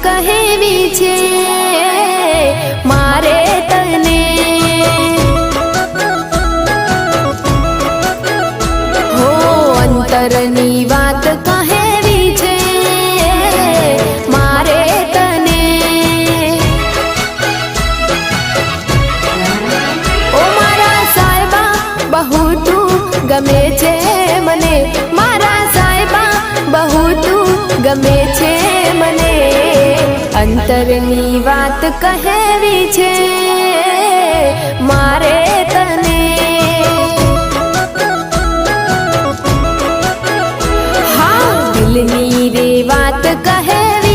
કહેવી છે મારે તને। હો અંતરની વાત કહેવી છે મારે તને। ઓ મારા સાહેબા બહુ તું ગમે છે મને, મારા સાહેબા બહુ તું ગમે છે મને। અંતરની વાત કહેવી છે મારે તને। હા દિલની રે વાત કહેવી